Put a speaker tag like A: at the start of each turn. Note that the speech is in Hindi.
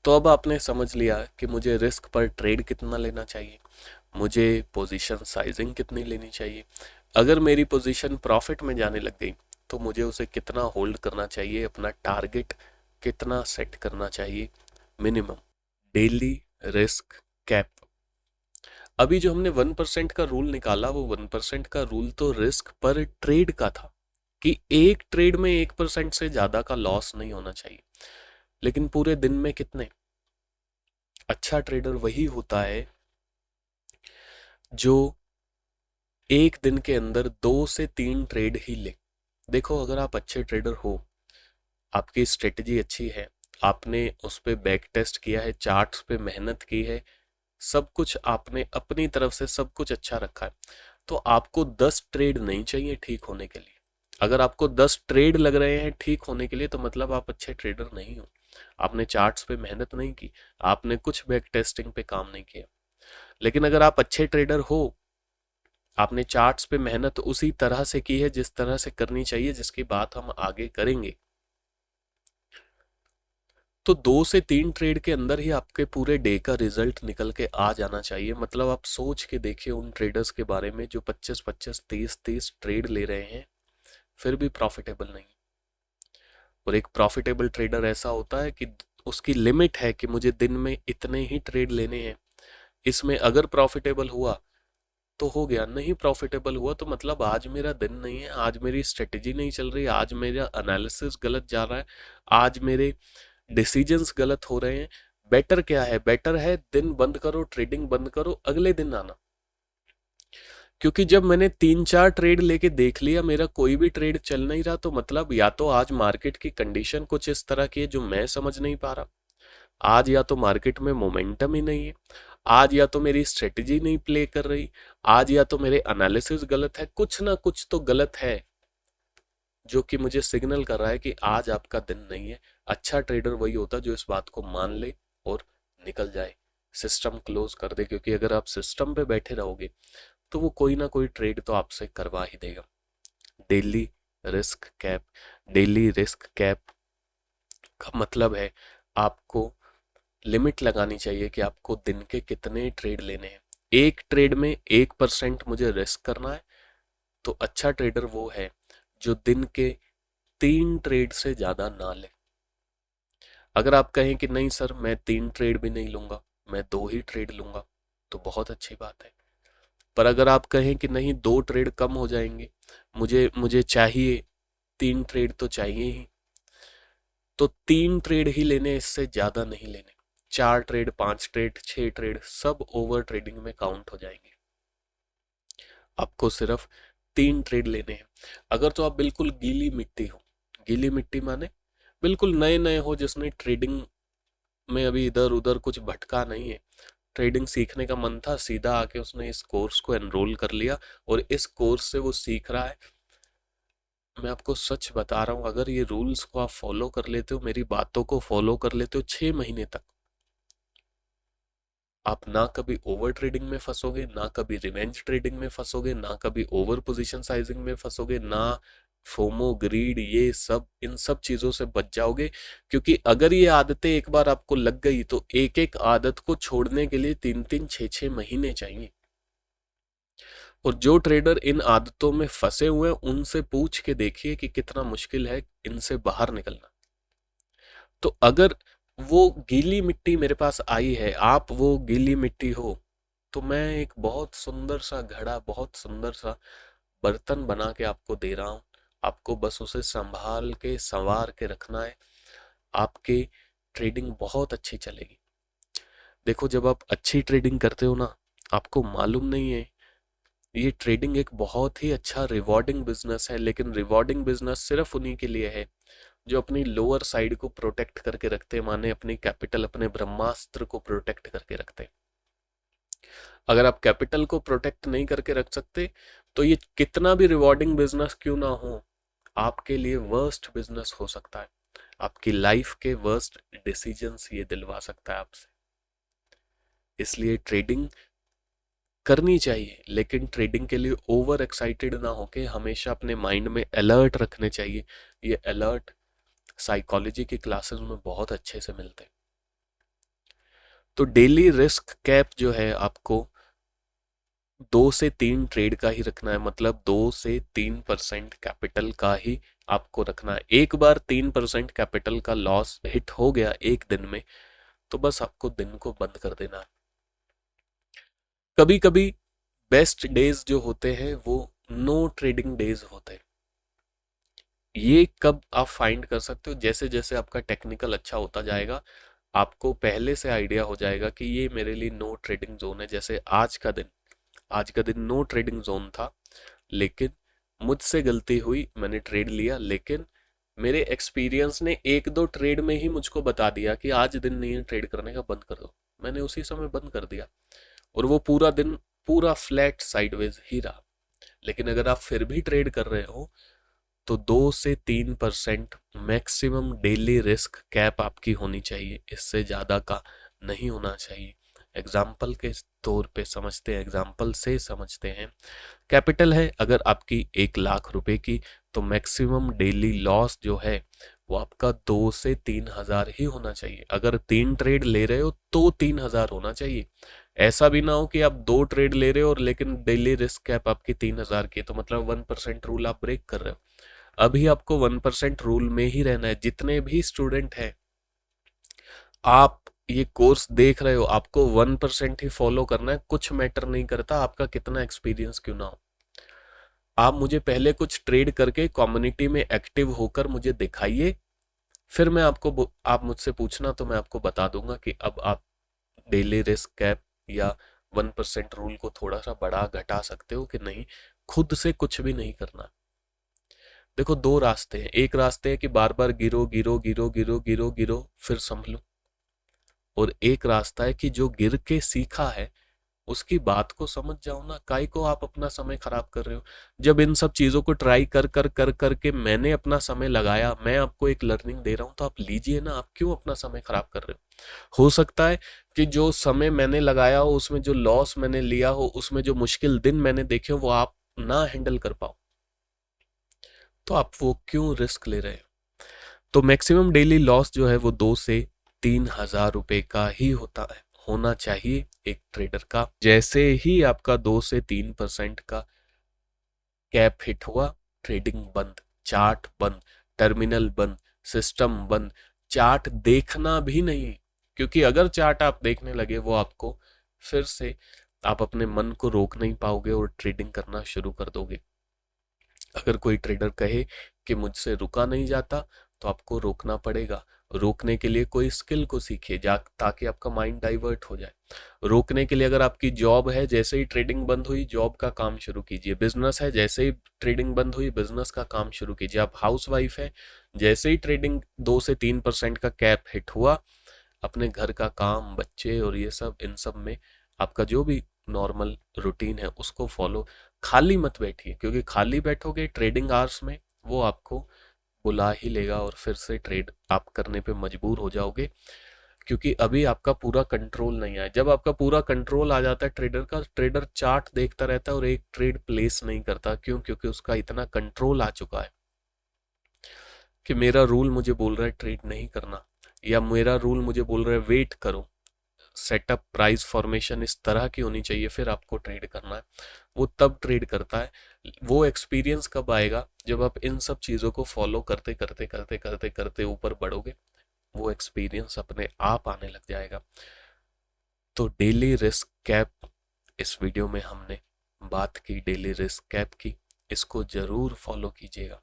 A: तो अब आपने समझ लिया कि मुझे रिस्क पर ट्रेड कितना लेना चाहिए, मुझे पोजीशन साइजिंग कितनी लेनी चाहिए, अगर मेरी पोजीशन प्रॉफिट में जाने लग गई तो मुझे उसे कितना होल्ड करना चाहिए, अपना टारगेट कितना सेट करना चाहिए मिनिमम, डेली रिस्क कैप। अभी जो हमने 1% का रूल निकाला वो 1% का रूल तो रिस्क पर ट्रेड का था कि एक ट्रेड में 1% से ज्यादा का लॉस नहीं होना चाहिए। लेकिन पूरे दिन में कितने? अच्छा ट्रेडर वही होता है जो एक दिन के अंदर 2 से 3 ट्रेड ही ले। देखो, अगर आप अच्छे ट्रेडर हो, आपकी स्ट्रेटजी अच्छी है, आपने उस पे बैक टेस्ट किया है, चार्ट्स पे मेहनत की है, सब कुछ आपने अपनी तरफ से सब कुछ अच्छा रखा है, तो आपको 10 ट्रेड नहीं चाहिए ठीक होने के लिए। अगर आपको 10 ट्रेड लग रहे हैं ठीक होने के लिए तो मतलब आप अच्छे ट्रेडर नहीं हो, आपने चार्ट्स पे मेहनत नहीं की, आपने कुछ बैक टेस्टिंग पे काम नहीं किया। लेकिन अगर आप अच्छे ट्रेडर हो, आपने चार्ट्स पे मेहनत उसी तरह से की है जिस तरह से करनी चाहिए, जिसकी बात हम आगे करेंगे, तो 2 से 3 ट्रेड के अंदर ही आपके पूरे डे का रिजल्ट निकल के आ जाना चाहिए। मतलब आप सोच के देखिए उन ट्रेडर्स के बारे में जो 25-25 30-30 ट्रेड ले रहे हैं फिर भी प्रॉफिटेबल नहीं। और एक प्रॉफिटेबल ट्रेडर ऐसा होता है कि उसकी लिमिट है कि मुझे दिन में इतने ही ट्रेड लेने हैं, इसमें अगर प्रॉफिटेबल हुआ तो हो गया, नहीं प्रॉफिटेबल हुआ तो मतलब आज मेरा दिन नहीं है, आज मेरी स्ट्रेटेजी नहीं चल रही, आज मेरा एनालिसिस गलत जा रहा है, आज मेरे डिसीजंस गलत हो रहे हैं। बेटर क्या है? बेटर है दिन बंद करो, ट्रेडिंग बंद करो, अगले दिन आना। क्योंकि जब मैंने 3-4 ट्रेड लेके देख लिया मेरा कोई भी ट्रेड चल नहीं रहा, तो मतलब या तो आज मार्केट की कंडीशन कुछ इस तरह की है जो मैं समझ नहीं पा रहा, आज या तो मार्केट में मोमेंटम ही नहीं है, आज या तो मेरी स्ट्रेटजी नहीं प्ले कर रही, आज या तो मेरे एनालिसिस गलत है, कुछ ना कुछ तो गलत है जो कि मुझे सिग्नल कर रहा है कि आज आपका दिन नहीं है। अच्छा ट्रेडर वही होता है जो इस बात को मान ले और निकल जाए, सिस्टम क्लोज कर दे। क्योंकि अगर आप सिस्टम पे बैठे रहोगे तो वो कोई ना कोई ट्रेड तो आपसे करवा ही देगा। Daily risk cap, daily risk cap का मतलब है आपको लिमिट लगानी चाहिए कि आपको दिन के कितने ट्रेड लेने हैं। एक ट्रेड में 1% मुझे रिस्क करना है, तो अच्छा ट्रेडर वो है जो दिन के 3 ट्रेड से ज्यादा ना ले। अगर आप कहें कि नहीं सर मैं 3 ट्रेड भी नहीं लूंगा, मैं 2 ही ट्रेड लूंगा, तो बहुत अच्छी बात है। पर अगर आप कहें कि नहीं 2 ट्रेड कम हो जाएंगे, मुझे मुझे चाहिए 3 ट्रेड तो चाहिए ही, तो 3 ट्रेड ही लेने, इससे ज्यादा नहीं लेने। 4 ट्रेड, 5 ट्रेड, 6 ट्रेड सब ओवर ट्रेडिंग में काउंट हो जाएंगे। आपको सिर्फ 3 ट्रेड लेने हैं। अगर तो आप बिल्कुल गीली मिट्टी हो, गीली मिट्टी माने बिल्कुल नए नए हो, जिसने ट्रेडिंग में अभी इधर उधर कुछ भटका नहीं है, ट्रेडिंग सीखने का मन था, सीधा आके उसने इस कोर्स को एनरोल कर लिया और इस कोर्स से वो सीख रहा है। मैं आपको सच बता रहा हूँ, अगर ये रूल्स को आप फॉलो कर लेते हो, मेरी बातों को फॉलो कर लेते हो, 6 महीने तक आप ना कभी ओवर ट्रेडिंग में फंसोगे, ना कभी रिवेंज ट्रेडिंग में फंसोगे, ना कभी ओवर पोजीशन साइजिंग में फंसोगे, ना फोमो ग्रीड ये सब, इन सब चीजों से बच जाओगे। क्योंकि अगर ये आदतें एक बार आपको लग गई तो एक एक आदत को छोड़ने के लिए 3-3 6-6 महीने चाहिए। और जो ट्रेडर इन आदतों में फंसे हुए हैं उनसे पूछ के देखिए कि कितना मुश्किल है इनसे बाहर निकलना। तो अगर वो गीली मिट्टी मेरे पास आई है, आप वो गीली मिट्टी हो, तो मैं एक बहुत सुंदर सा घड़ा, बहुत सुंदर सा बर्तन बना के आपको दे रहा हूँ। आपको बस उसे संभाल के संवार के रखना है, आपकी ट्रेडिंग बहुत अच्छी चलेगी। देखो, जब आप अच्छी ट्रेडिंग करते हो ना, आपको मालूम नहीं है ये ट्रेडिंग एक बहुत ही अच्छा रिवॉर्डिंग बिजनेस है। लेकिन रिवॉर्डिंग बिजनेस सिर्फ उन्हीं के लिए है जो अपनी लोअर साइड को प्रोटेक्ट करके रखते हैं, माने अपनी कैपिटल, अपने ब्रह्मास्त्र को प्रोटेक्ट करके रखते हैं। अगर आप कैपिटल को प्रोटेक्ट नहीं करके रख सकते तो ये कितना भी रिवॉर्डिंग बिजनेस क्यों ना हो, आपके लिए वर्स्ट बिजनेस हो सकता है। आपकी लाइफ के वर्स्ट डिसीजंस ये दिलवा सकता है आपसे। इसलिए ट्रेडिंग करनी चाहिए, लेकिन ट्रेडिंग के लिए ओवर एक्साइटेड ना होके हमेशा अपने माइंड में अलर्ट रखने चाहिए। ये अलर्ट साइकोलॉजी की क्लासेस में बहुत अच्छे से मिलते हैं। तो डेली रिस्क कैप जो है आपको 2 से 3 ट्रेड का ही रखना है, मतलब 2 से 3% कैपिटल का ही आपको रखना है। एक बार 3% कैपिटल का लॉस हिट हो गया एक दिन में, तो बस आपको दिन को बंद कर देना है। कभी कभी बेस्ट डेज जो होते हैं वो नो ट्रेडिंग डेज होते हैं। ये कब आप फाइंड कर सकते हो, जैसे जैसे आपका टेक्निकल अच्छा होता जाएगा आपको पहले से आइडिया हो जाएगा कि ये मेरे लिए नो ट्रेडिंग जोन है। जैसे आज का दिन नो ट्रेडिंग जोन था, लेकिन मुझसे गलती हुई, मैंने ट्रेड लिया, लेकिन मेरे एक्सपीरियंस ने एक दो ट्रेड में ही मुझको बता दिया कि आज दिन नहीं है ट्रेड करने का, बंद कर दो। मैंने उसी समय बंद कर दिया और वो पूरा दिन पूरा फ्लैट साइडवेज ही रहा। लेकिन अगर आप फिर भी ट्रेड कर रहे हो तो 2 से 3% मैक्सिमम डेली रिस्क कैप आपकी होनी चाहिए, इससे ज़्यादा का नहीं होना चाहिए। एग्जाम्पल के तौर पे समझते हैं, एग्जाम्पल से समझते हैं। कैपिटल है अगर आपकी 1 लाख रुपए की, तो मैक्सिमम डेली लॉस जो है वो आपका 2 से 3 हजार ही होना चाहिए। अगर 3 ट्रेड ले रहे हो तो 3 हजार होना चाहिए। ऐसा भी ना हो कि आप 2 ट्रेड ले रहे हो और लेकिन डेली रिस्क कैप आपकी 3 हजार की है, तो मतलब 1% रूल आप ब्रेक कर रहे हो। अभी आपको 1% रूल में ही रहना है। जितने भी स्टूडेंट हैं, आप ये कोर्स देख रहे हो, आपको 1% ही फॉलो करना है। कुछ मैटर नहीं करता आपका कितना एक्सपीरियंस क्यों ना हो। आप मुझे पहले कुछ ट्रेड करके कम्युनिटी में एक्टिव होकर मुझे दिखाइए, फिर मैं आपको, आप मुझसे पूछना तो मैं आपको बता दूंगा कि अब आप डेली रिस्क कैप या 1% रूल को थोड़ा सा बढ़ा घटा सकते हो कि नहीं। खुद से कुछ भी नहीं करना। देखो, 2 रास्ते हैं। एक रास्ते है कि बार बार गिरो गिरो गिरो गिरो गिरो गिरो फिर संभलो, और एक रास्ता है कि जो गिर के सीखा है उसकी बात को समझ जाओ ना। काहे को आप अपना समय खराब कर रहे हो? जब इन सब चीजों को ट्राई कर कर कर कर के मैंने अपना समय लगाया, मैं आपको एक लर्निंग दे रहा हूं, तो आप लीजिए ना। आप क्यों अपना समय खराब कर रहे हो सकता है कि जो समय मैंने लगाया हो, उसमें जो लॉस मैंने लिया हो, उसमें जो मुश्किल दिन मैंने देखे हो, वो आप ना हैंडल कर पाओ, तो आप वो क्यों रिस्क ले रहे हो? तो मैक्सिमम डेली लॉस जो है वो 2 से 3 हजार रुपए का ही होता है, होना चाहिए एक ट्रेडर का। जैसे ही आपका 2 से 3% का कैप हिट हुआ, ट्रेडिंग बंद, चार्ट बंद, टर्मिनल बंद, सिस्टम बंद। चार्ट देखना भी नहीं, क्योंकि अगर चार्ट आप देखने लगे वो आपको फिर से, आप अपने मन को रोक नहीं पाओगे और ट्रेडिंग करना शुरू कर दोगे। अगर कोई ट्रेडर कहे कि मुझसे रुका नहीं जाता, तो आपको रोकना पड़ेगा। रोकने के लिए कोई स्किल को सीखिए ताकि आपका माइंड डाइवर्ट हो जाए। रोकने के लिए अगर आपकी जॉब है, जैसे ही ट्रेडिंग बंद हुई जॉब का काम शुरू कीजिए। बिजनेस है, जैसे ही ट्रेडिंग बंद हुई बिजनेस का काम शुरू कीजिए। आप हाउस वाइफ है, जैसे ही ट्रेडिंग 2 से 3% का कैप हिट हुआ, अपने घर का काम, बच्चे और ये सब, इन सब में आपका जो भी नॉर्मल रूटीन है उसको फॉलो। खाली मत बैठिए, क्योंकि खाली बैठोगे ट्रेडिंग आवर्स में वो आपको बुला ही लेगा और फिर से ट्रेड आप करने पे मजबूर हो जाओगे, क्योंकि अभी आपका पूरा कंट्रोल नहीं आया। जब आपका पूरा कंट्रोल आ जाता है ट्रेडर का, ट्रेडर चार्ट देखता रहता है और एक ट्रेड प्लेस नहीं करता। क्यों? क्योंकि उसका इतना कंट्रोल आ चुका है कि मेरा रूल मुझे बोल रहा है ट्रेड नहीं करना, या मेरा रूल मुझे बोल रहा है वेट करो, सेटअप प्राइस फॉर्मेशन इस तरह की होनी चाहिए, फिर आपको ट्रेड करना है। वो तब ट्रेड करता है। वो एक्सपीरियंस कब आएगा? जब आप इन सब चीज़ों को फॉलो करते करते करते करते करते ऊपर बढ़ोगे, वो एक्सपीरियंस अपने आप आने लग जाएगा। तो डेली रिस्क कैप, इस वीडियो में हमने बात की डेली रिस्क कैप की, इसको जरूर फॉलो कीजिएगा।